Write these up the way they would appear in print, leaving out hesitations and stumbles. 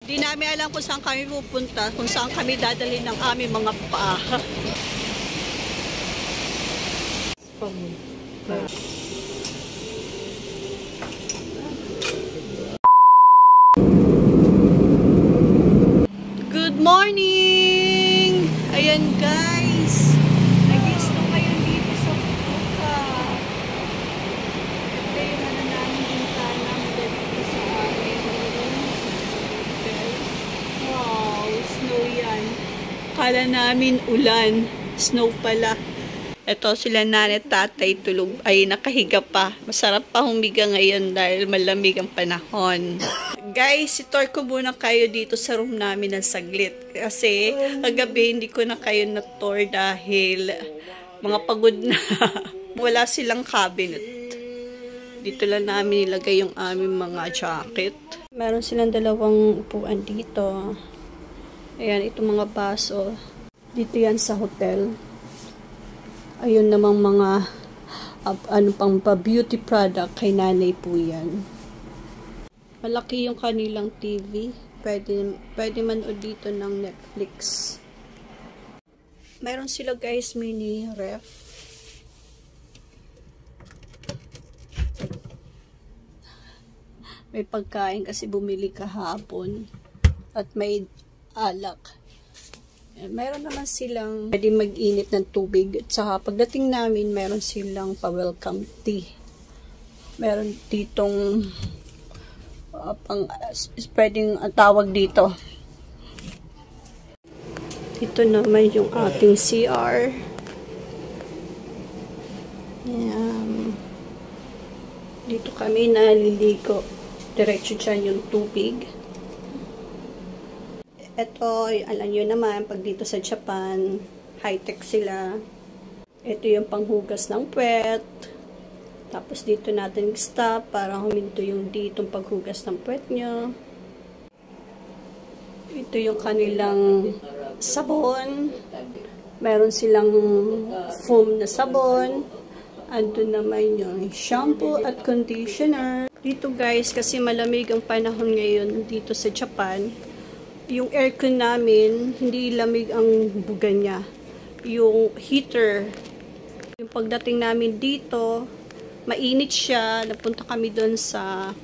Di namin alam kung saan kami pupunta, kung saan kami dadalhin ng aming mga paa. Good morning! Ayan guys, nag-guess na kayo dito sa Fukuoka. Ito yung namin bintana dito sa amin. Wow, snow yan. Kala namin ulan, snow pala. Ito sila nanay, tatay, tulog, ay nakahiga pa. Masarap pa humiga ngayon dahil malamig ang panahon. Guys, itour ko muna kayo dito sa room namin ng saglit. Kasi kagabi hindi ko na kayo na-tour dahil mga pagod na. Wala silang cabinet. Dito lang namin nilagay yung aming mga jacket. Meron silang dalawang upuan dito. Ayan, itong mga baso. Dito yan sa hotel. Ayun namang mga ano pang beauty product kay nanay po yan. Malaki yung kanilang TV. Pwede manood dito ng Netflix. Meron sila guys mini ref. May pagkain kasi bumili kahapon. At may alak. Meron naman silang pwede mag-init ng tubig. At saka pagdating namin, meron silang pa-welcome tea. Meron ditong pwedeng tawag dito. Ito naman yung ating CR. Ayan. Dito kami naliligo. Diretso dyan yung tubig. Ito, alam nyo naman, pag dito sa Japan, high-tech sila. Ito yung panghugas ng puwet. Tapos dito natin stop para huminto yung ditong paghugas ng puwet nyo. Ito yung kanilang sabon. Meron silang foam na sabon. Andun naman yung shampoo at conditioner. Dito guys, kasi malamig ang panahon ngayon dito sa Japan, yung aircon namin, hindi lamig ang buga niya. Yung heater, yung pagdating namin dito, mainit siya. Napunta kami doon sa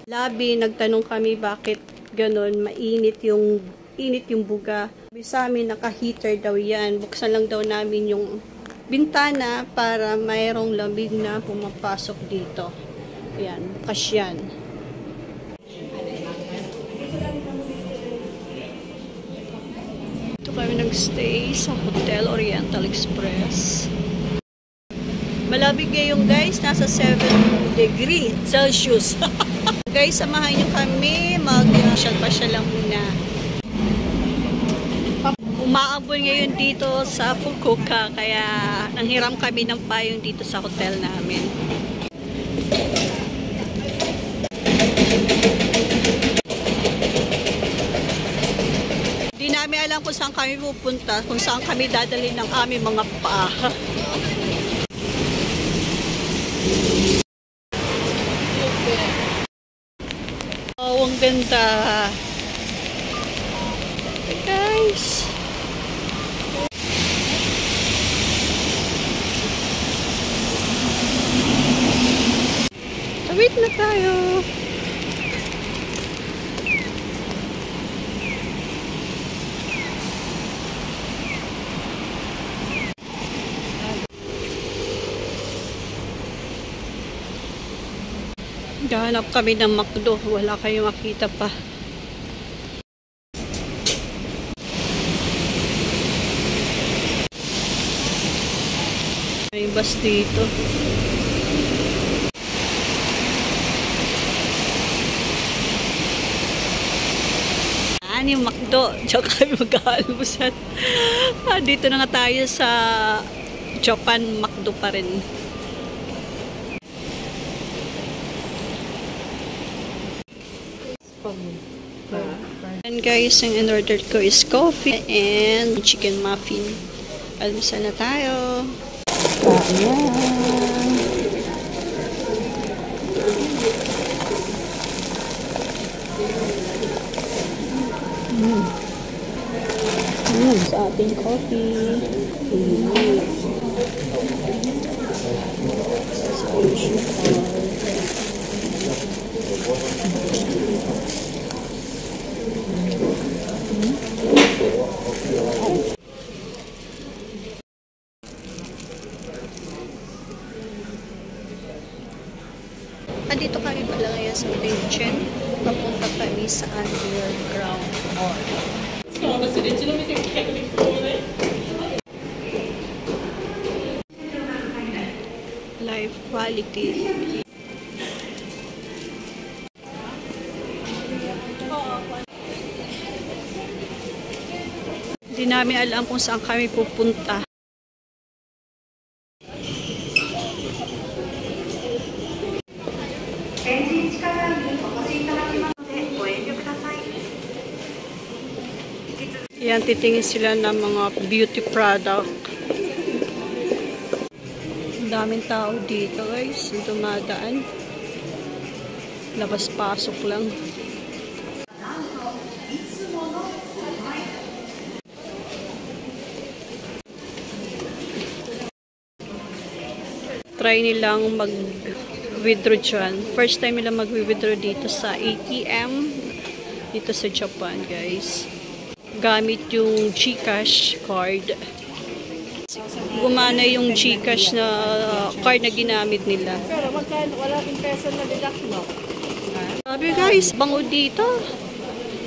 lobby, nagtanong kami bakit ganun, mainit yung buga. Sabi sa amin, naka-heater daw yan. Buksan lang daw namin yung bintana para mayroong lamig na pumapasok dito. Ayan, bukas yan. Kami nagstay sa Hotel Oriental Express. Malabig ngayon guys, nasa 7 degrees Celsius. Guys, samahan nyo kami, mag-pasyal lang muna. Umaambon ngayon dito sa Fukuoka, kaya nanghiram kami ng payong dito sa hotel namin. Di namin alam kung saan kami pupunta, kung saan kami dadalhin ng aming mga paa. Oh, ang ganda. Hey guys. Tawid na tayo. Gahanap kami ng McDo. Wala kayong makita pa. May bus dito. Yung McDo. Diyan kami mag-aalmusan. Dito na nga tayo sa Japan. McDo pa rin. And guys, ang in-order ko is coffee and chicken muffin. Almusal na tayo. Ayan. Sa ating coffee. Andito kami pala ngayon sa Beijing. Papunta kami sa underground mall. Life quality. Hindi namin alam kung saan kami pupunta. Yan, titingin sila ng mga beauty product. Ang daming tao dito guys, dumadaan. Labas-pasok lang. Try nilang mag-withdraw dyan. First time nila mag-withdraw dito sa ATM. Dito sa Japan guys. Gamit yung GCash card. Gumana yung GCash na card na ginamit nila. Pero magkano, wala impeso na deduct, no? Sabi guys, bango dito.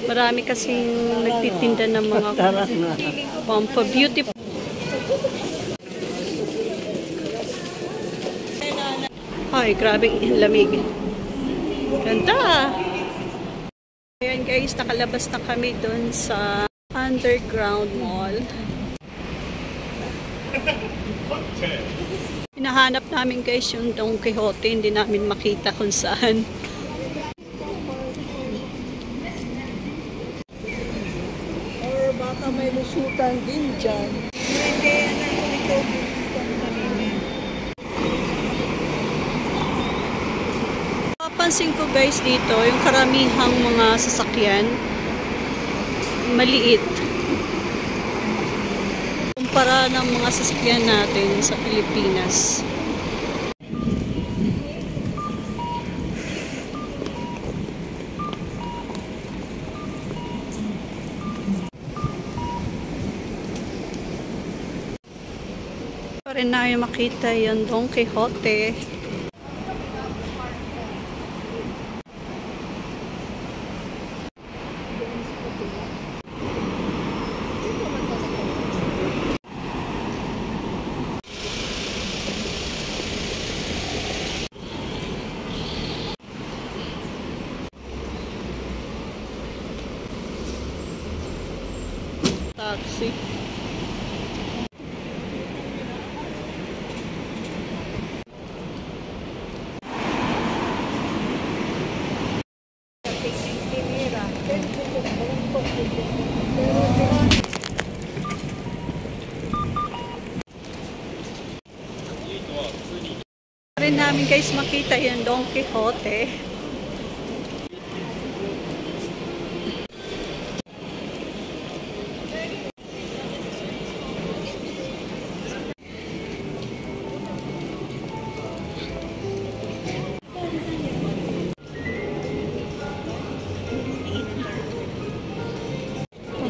Marami kasing nagtitinda ng mga beauty. Ay, grabe lamig. Ganda. Ayan guys, nakalabas na kami doon sa underground mall. Hinahanap namin guys yung Don Quixote, hindi namin makita kung saan. Or baka may lusutan din dyan. Hindi, ito. Papansin ko guys dito, yung karamihang mga sasakyan, maliit. Kumpara ng mga sasakyan natin sa Pilipinas. Pa rin namin makita yung Don Quixote. Taxi. Rin namin guys makita yung Don Quixote.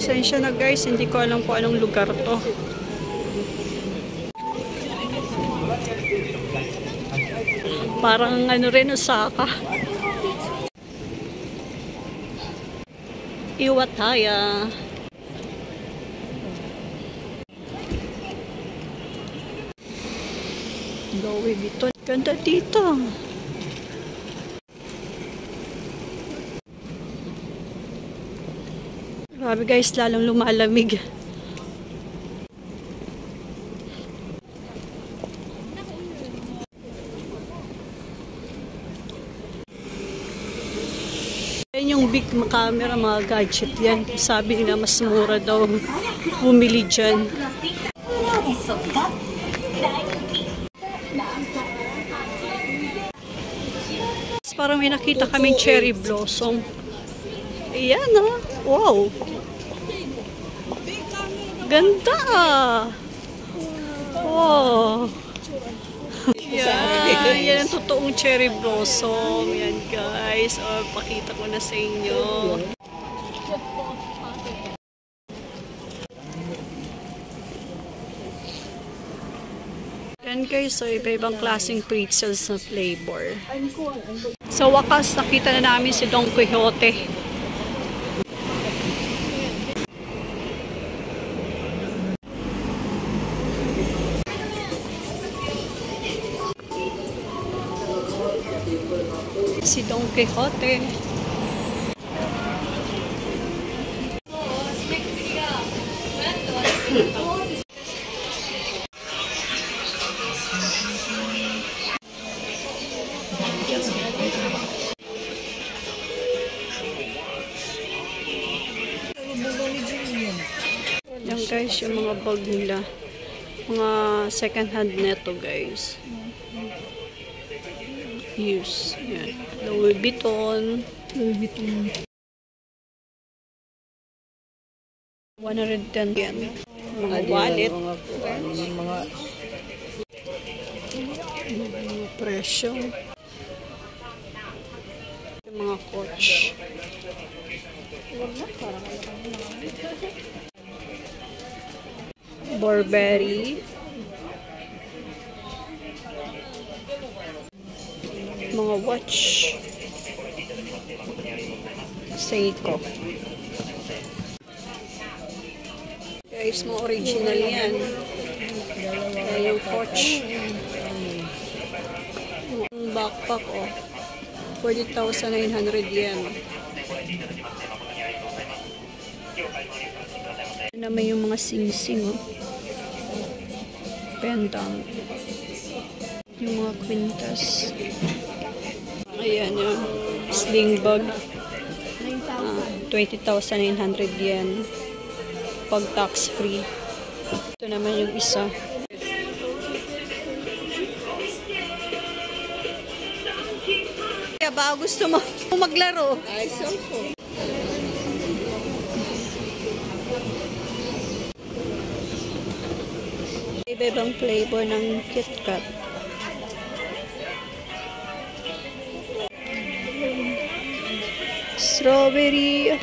Pasensya na guys, hindi ko alam kung anong lugar to. Parang ano rin, Osaka. Iwataya. Louis Vuitton. Ganda dito. Grabe guys, lalong lumalamig. Yan yung big camera, mga gadget yan. Sabi nila mas mura daw bumili dyan. Parang may nakita kaming cherry blossom. Ayan, oh. Wow. Ganda ah. Oh. Yan ang totoong cherry blossom. Yan guys. Oh, pakita ko na sa inyo. Yan guys, so iba-ibang klaseng pretzels na flavor. Sa wakas, nakita na namin si Don Quixote. Si Don Quixote. Yan guys, yung mga bag nila. Mga second hand neto guys. Use. Yan. Louis Vuitton. 110 yan. Mga wallet. Mga presyo. Yung mga coach. Burberry. Mga watch. Seiko. Guys, mga original yan. Yung coach. Yung backpack, oh. 40,900 yen. Ito naman yung mga sing-sing, oh. Pendant. Yung mga quintas. Ayan yung sling bag. 20,900 yen. Pag tax free. Ito naman yung isa. Kaya ba gusto mo maglaro? ay, cellphone. Iba-ibang flavor ng KitKat. Strawberry.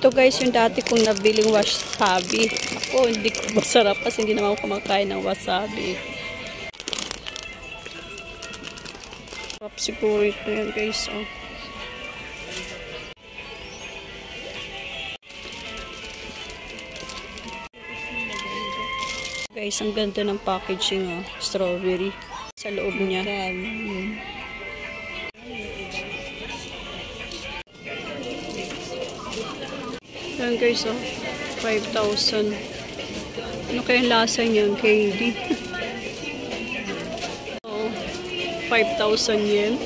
Ito guys, yung dati kong nabiling wasabi. Ako, hindi ko masarap kasi hindi naman ako kumakain ng wasabi. Sarap siguro ito yan guys. Oh. Guys, ang ganda ng packaging. Oh. Strawberry sa loob niya. Yan guys, oh. 5,000. Ano kayang lasa niyan? Candy. Oh, 5,000 yen.